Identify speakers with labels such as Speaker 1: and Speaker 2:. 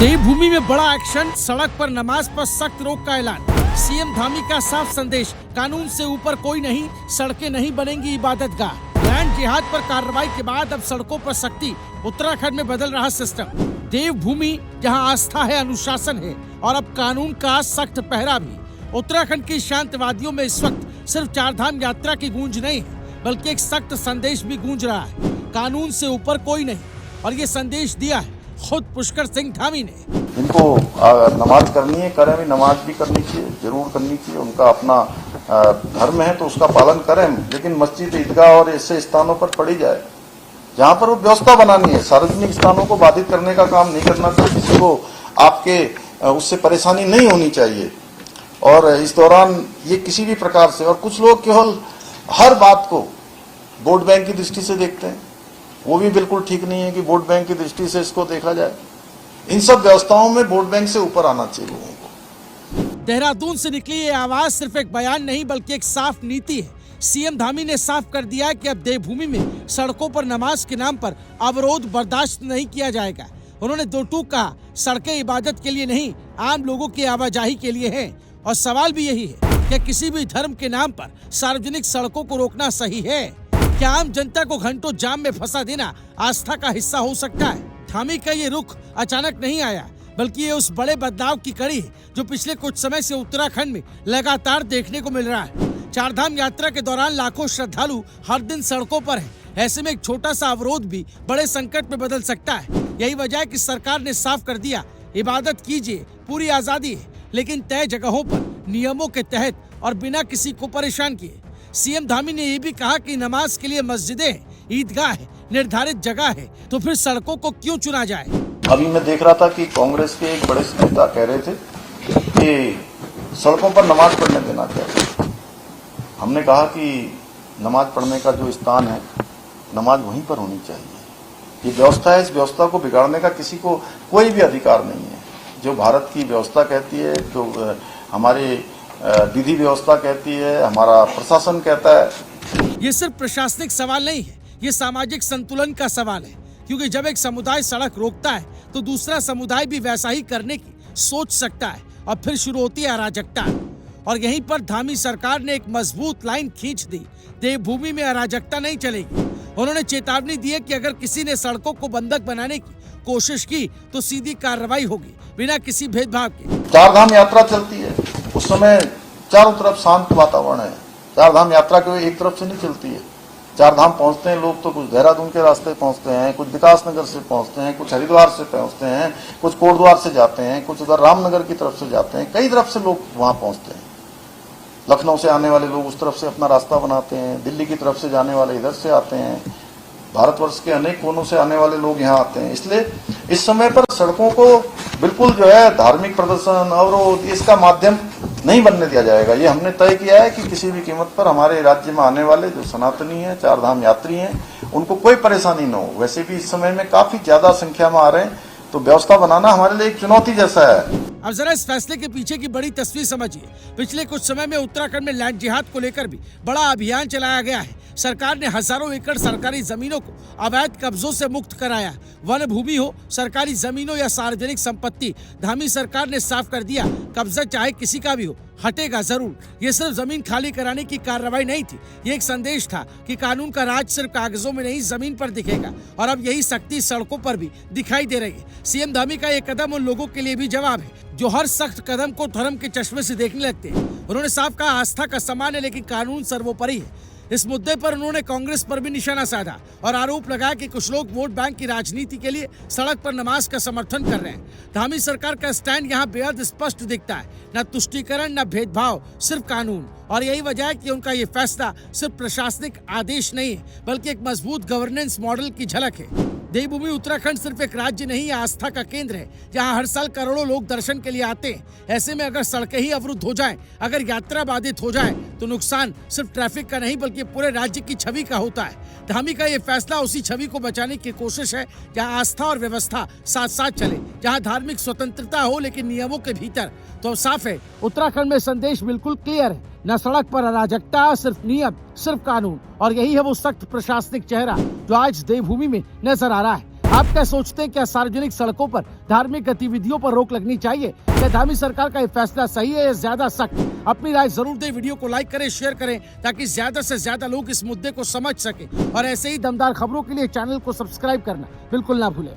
Speaker 1: देवभूमि में बड़ा एक्शन, सड़क पर नमाज पर सख्त रोक का ऐलान। सीएम धामी का साफ संदेश, कानून से ऊपर कोई नहीं, सड़कें नहीं बनेंगी इबादतगाह। लैंड जिहाद पर कार्रवाई के बाद अब सड़कों पर सख्ती, उत्तराखंड में बदल रहा सिस्टम। देवभूमि जहां आस्था है, अनुशासन है और अब कानून का सख्त पहरा भी। उत्तराखंड की शांतिवादियों में इस वक्त सिर्फ चारधाम यात्रा की गूंज नहीं है, बल्कि एक सख्त संदेश भी गूंज रहा है, कानून से ऊपर कोई नहीं। और ये संदेश दिया है खुद पुष्कर सिंह धामी ने।
Speaker 2: इनको नमाज करनी है, करें भी, नमाज भी करनी चाहिए, जरूर करनी चाहिए। उनका अपना धर्म है तो उसका पालन करें, लेकिन मस्जिद, ईदगाह और ऐसे स्थानों पर पढ़ी जाए जहां पर वो व्यवस्था बनानी है। सार्वजनिक स्थानों को बाधित करने का काम नहीं करना चाहिए, किसी को आपके उससे परेशानी नहीं होनी चाहिए। और इस दौरान ये किसी भी प्रकार से, और कुछ लोग केवल हर बात को वोट बैंक की दृष्टि से देखते हैं, वो भी बिल्कुल ठीक नहीं है कि वोट बैंक की दृष्टि से इसको देखा जाए। इन सब व्यवस्थाओं में वोट बैंक से ऊपर आना चाहिए लोगों को।
Speaker 1: देहरादून से निकली ये आवाज सिर्फ एक बयान नहीं, बल्कि एक साफ नीति है। सीएम धामी ने साफ कर दिया कि अब देवभूमि में सड़कों पर नमाज के नाम पर अवरोध बर्दाश्त नहीं किया जाएगा। उन्होंने दो टूक कहा, सड़कें इबादत के लिए नहीं, आम लोगों की आवाजाही के लिए हैं। और सवाल भी यही है कि किसी भी धर्म के नाम पर सार्वजनिक सड़कों को रोकना सही है? क्या आम जनता को घंटों जाम में फंसा देना आस्था का हिस्सा हो सकता है? धामी का ये रुख अचानक नहीं आया, बल्कि ये उस बड़े बदलाव की कड़ी है जो पिछले कुछ समय से उत्तराखंड में लगातार देखने को मिल रहा है। चारधाम यात्रा के दौरान लाखों श्रद्धालु हर दिन सड़कों पर हैं। ऐसे में एक छोटा सा अवरोध भी बड़े संकट में बदल सकता है। यही वजह है कि सरकार ने साफ कर दिया, इबादत कीजिए, पूरी आजादी है, लेकिन तय जगहों पर, नियमों के तहत और बिना किसी को परेशान किए। सीएम धामी ने ये भी कहा कि नमाज के लिए मस्जिदें, ईदगाह है, निर्धारित जगह है, तो फिर सड़कों को क्यों चुना जाए?
Speaker 2: अभी मैं देख रहा था कि कांग्रेस के एक बड़े नेता कह रहे थे कि सड़कों पर नमाज पढ़ने देना चाहिए। हमने कहा कि नमाज पढ़ने का जो स्थान है, नमाज वहीं पर होनी चाहिए। ये व्यवस्था है, इस व्यवस्था को बिगाड़ने का किसी को कोई भी अधिकार नहीं है। जो भारत की व्यवस्था कहती है, जो हमारे विधि व्यवस्था कहती है, हमारा प्रशासन कहता है।
Speaker 1: ये सिर्फ प्रशासनिक सवाल नहीं है, ये सामाजिक संतुलन का सवाल है। क्योंकि जब एक समुदाय सड़क रोकता है तो दूसरा समुदाय भी वैसा ही करने की सोच सकता है और फिर शुरू होती है अराजकता। और यहीं पर धामी सरकार ने एक मजबूत लाइन खींच दी, देवभूमि में अराजकता नहीं चलेगी। उन्होंने चेतावनी दी है कि अगर किसी ने सड़कों को बंधक बनाने की कोशिश की तो सीधी कार्रवाई होगी, बिना किसी भेदभाव के।
Speaker 2: चारधाम यात्रा चलती है, उस समय चारों तरफ शांत वातावरण है। चारधाम यात्रा कोई एक तरफ से नहीं चलती है। चारधाम पहुंचते हैं लोग तो कुछ देहरादून के रास्ते पहुंचते हैं, कुछ विकास नगर से पहुंचते हैं, कुछ हरिद्वार से पहुंचते हैं, कुछ कोटद्वार से जाते हैं, कुछ उधर रामनगर की तरफ से जाते हैं। कई तरफ से लोग वहां पहुंचते हैं। लखनऊ से आने वाले लोग उस तरफ से अपना रास्ता बनाते हैं, दिल्ली की तरफ से जाने वाले इधर से आते हैं, भारतवर्ष के अनेक कोनों से आने वाले लोग यहाँ आते हैं। इसलिए इस समय पर सड़कों को बिल्कुल जो है धार्मिक प्रदर्शन, अवरोध, इसका माध्यम नहीं बनने दिया जाएगा। ये हमने तय किया है कि किसी भी कीमत पर हमारे राज्य में आने वाले जो सनातनी हैं, चारधाम यात्री हैं, उनको कोई परेशानी न हो। वैसे भी इस समय में काफी ज्यादा संख्या में आ रहे हैं, तो व्यवस्था बनाना हमारे लिए एक चुनौती जैसा है।
Speaker 1: अब जरा इस फैसले के पीछे की बड़ी तस्वीर समझिए। पिछले कुछ समय में उत्तराखंड में लैंड जिहाद को लेकर भी बड़ा अभियान चलाया गया है। सरकार ने हजारों एकड़ सरकारी जमीनों को अवैध कब्जों से मुक्त कराया। वन भूमि हो, सरकारी जमीनों या सार्वजनिक संपत्ति, धामी सरकार ने साफ कर दिया, कब्जा चाहे किसी का भी हो, हटेगा जरूर। ये सिर्फ जमीन खाली कराने की कार्रवाई नहीं थी, ये एक संदेश था कि कानून का राज सिर्फ कागजों में नहीं, जमीन पर दिखेगा। और अब यही सख्ती सड़कों पर भी दिखाई दे रही है। सीएम धामी का ये कदम उन लोगों के लिए भी जवाब है जो हर सख्त कदम को धर्म के चश्मे से देखने लगते हैं। उन्होंने साफ कहा, आस्था का सम्मान है, लेकिन कानून सर्वोपरि है। इस मुद्दे पर उन्होंने कांग्रेस पर भी निशाना साधा और आरोप लगाया कि कुछ लोग वोट बैंक की राजनीति के लिए सड़क पर नमाज का समर्थन कर रहे हैं। धामी सरकार का स्टैंड यहाँ बेहद स्पष्ट दिखता है, न तुष्टीकरण न भेदभाव, सिर्फ कानून। और यही वजह है कि उनका ये फैसला सिर्फ प्रशासनिक आदेश नहीं है, बल्कि एक मजबूत गवर्नेंस मॉडल की झलक है। देवभूमि उत्तराखंड सिर्फ एक राज्य नहीं, आस्था का केंद्र है, जहां हर साल करोड़ों लोग दर्शन के लिए आते हैं। ऐसे में अगर सड़कें ही अवरुद्ध हो जाएं, अगर यात्रा बाधित हो जाए, तो नुकसान सिर्फ ट्रैफिक का नहीं, बल्कि पूरे राज्य की छवि का होता है। धामी का ये फैसला उसी छवि को बचाने की कोशिश है, जहां आस्था और व्यवस्था साथ साथ चले, जहां धार्मिक स्वतंत्रता हो लेकिन नियमों के भीतर। तो साफ है, उत्तराखंड में संदेश बिल्कुल क्लियर है, न सड़क पर अराजकता, सिर्फ नियम, सिर्फ कानून। और यही है वो सख्त प्रशासनिक चेहरा जो आज देवभूमि में नजर आ रहा है। आप क्या सोचते हैं, क्या सार्वजनिक सड़कों पर धार्मिक गतिविधियों पर रोक लगनी चाहिए? क्या धामी सरकार का ये फैसला सही है या ज्यादा सख्त? अपनी राय जरूर दें। वीडियो को लाइक करें, शेयर करें ताकि ज्यादा से ज्यादा लोग इस मुद्दे को समझ सके। और ऐसे ही दमदार खबरों के लिए चैनल को सब्सक्राइब करना बिल्कुल ना भूलें।